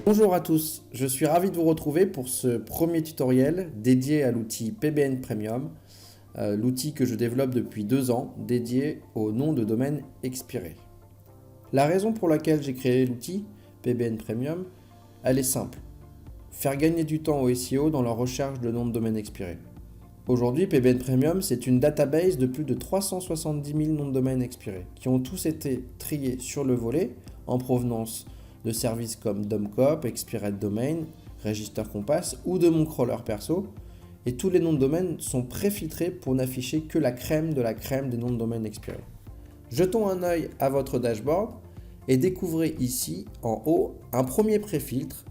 Bonjour à tous, je suis ravi de vous retrouver pour ce premier tutoriel dédié à l'outil PBN Premium, l'outil que je développe depuis 2 ans, dédié au nom de domaine expiré. La raison pour laquelle j'ai créé l'outil PBN Premium, elle est simple. Faire gagner du temps aux SEO dans leur recherche de noms de domaine expirés. Aujourd'hui, PBN Premium, c'est une database de plus de 370 000 noms de domaine expirés, qui ont tous été triés sur le volet en provenance de services comme Domcop, Expired Domain, Register Compass ou de mon crawler perso. Et tous les noms de domaine sont préfiltrés pour n'afficher que la crème de la crème des noms de domaine expirés. Jetons un œil à votre dashboard et découvrez ici en haut un premier préfiltre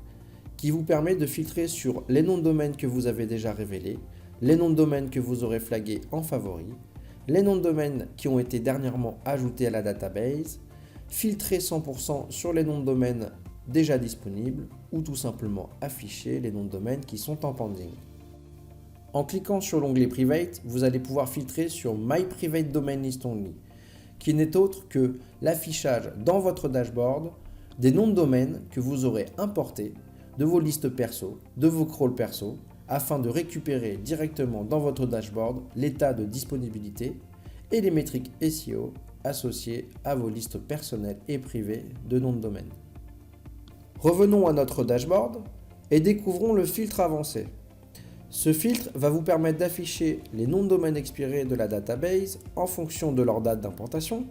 qui vous permet de filtrer sur les noms de domaine que vous avez déjà révélés, les noms de domaine que vous aurez flagués en favoris, les noms de domaine qui ont été dernièrement ajoutés à la database, filtrer 100% sur les noms de domaine déjà disponibles ou tout simplement afficher les noms de domaine qui sont en pending. En cliquant sur l'onglet Private, vous allez pouvoir filtrer sur My Private Domain List Only, qui n'est autre que l'affichage dans votre dashboard des noms de domaine que vous aurez importés de vos listes perso, de vos crawls perso, afin de récupérer directement dans votre dashboard l'état de disponibilité et les métriques SEO associées à vos listes personnelles et privées de noms de domaine. Revenons à notre dashboard et découvrons le filtre avancé. Ce filtre va vous permettre d'afficher les noms de domaine expirés de la database en fonction de leur date d'implantation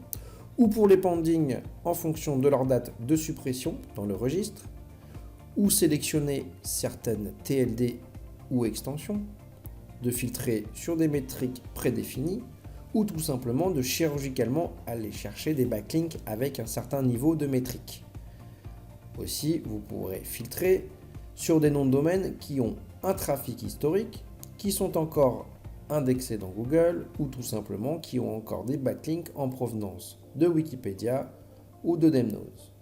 ou pour les pendings en fonction de leur date de suppression dans le registre, ou sélectionner certaines TLD ou extensions, de filtrer sur des métriques prédéfinies, ou tout simplement de chirurgicalement aller chercher des backlinks avec un certain niveau de métrique. Aussi, vous pourrez filtrer sur des noms de domaine qui ont un trafic historique, qui sont encore indexés dans Google, ou tout simplement qui ont encore des backlinks en provenance de Wikipédia ou de Demnose.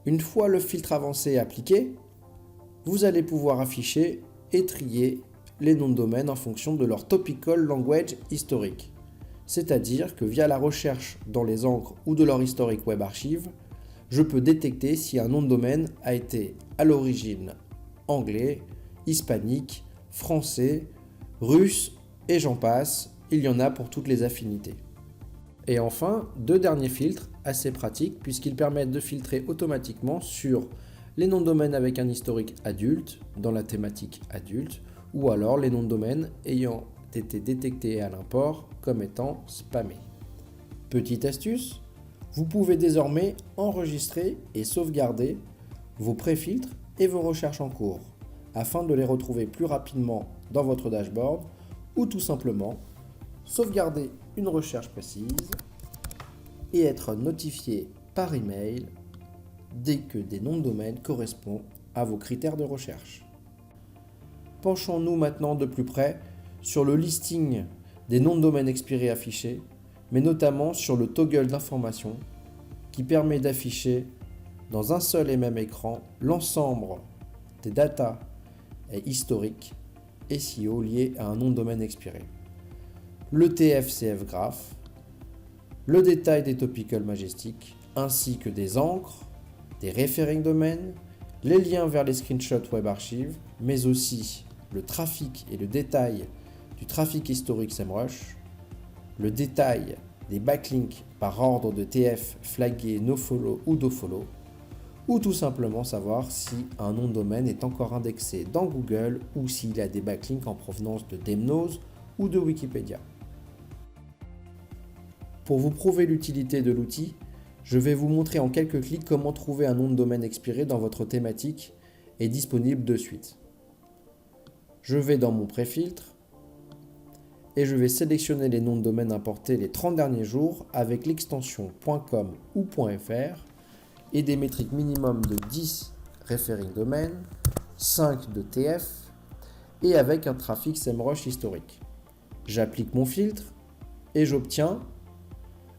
Une fois le filtre avancé appliqué, vous allez pouvoir afficher et trier les noms de domaine en fonction de leur topical language historique. C'est-à-dire que via la recherche dans les encres ou de leur historique web archive, je peux détecter si un nom de domaine a été à l'origine anglais, hispanique, français, russe et j'en passe, il y en a pour toutes les affinités. Et enfin, 2 derniers filtres assez pratiques puisqu'ils permettent de filtrer automatiquement sur les noms de domaine avec un historique adulte dans la thématique adulte ou alors les noms de domaine ayant été détectés à l'import comme étant spammés. Petite astuce, vous pouvez désormais enregistrer et sauvegarder vos préfiltres et vos recherches en cours afin de les retrouver plus rapidement dans votre dashboard ou tout simplement sauvegarder une recherche précise et être notifié par email dès que des noms de domaine correspondent à vos critères de recherche. Penchons-nous maintenant de plus près sur le listing des noms de domaine expirés affichés, mais notamment sur le toggle d'information qui permet d'afficher dans un seul et même écran l'ensemble des datas et historiques SEO liés à un nom de domaine expiré. Le TF-CF Graph, le détail des topical majestiques, ainsi que des encres, des referring domaines, les liens vers les screenshots web archives, mais aussi le trafic et le détail du trafic historique SEMrush, le détail des backlinks par ordre de TF flagué nofollow ou dofollow, ou tout simplement savoir si un nom de domaine est encore indexé dans Google ou s'il a des backlinks en provenance de Demnose ou de Wikipédia. Pour vous prouver l'utilité de l'outil, je vais vous montrer en quelques clics comment trouver un nom de domaine expiré dans votre thématique et disponible de suite. Je vais dans mon préfiltre et je vais sélectionner les noms de domaine importés les 30 derniers jours avec l'extension .com ou .fr et des métriques minimum de 10 referring domain, 5 de TF et avec un trafic SEMrush historique. J'applique mon filtre et j'obtiens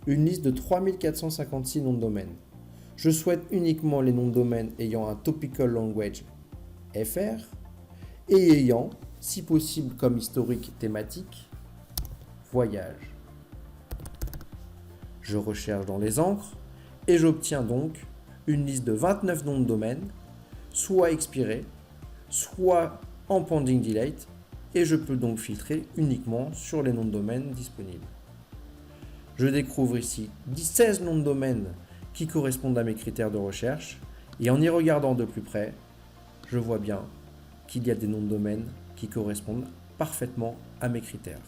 une liste de 3456 noms de domaine. Je souhaite uniquement les noms de domaine ayant un topical language FR et ayant, si possible comme historique thématique, voyage. Je recherche dans les encres et j'obtiens donc une liste de 29 noms de domaine, soit expirés, soit en pending delete, et je peux donc filtrer uniquement sur les noms de domaine disponibles. Je découvre ici 16 noms de domaine qui correspondent à mes critères de recherche, et en y regardant de plus près, je vois bien qu'il y a des noms de domaine qui correspondent parfaitement à mes critères.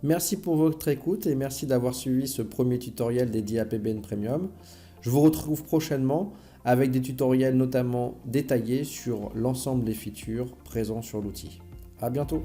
Merci pour votre écoute et merci d'avoir suivi ce premier tutoriel dédié à PBN Premium. Je vous retrouve prochainement avec des tutoriels notamment détaillés sur l'ensemble des features présents sur l'outil. À bientôt!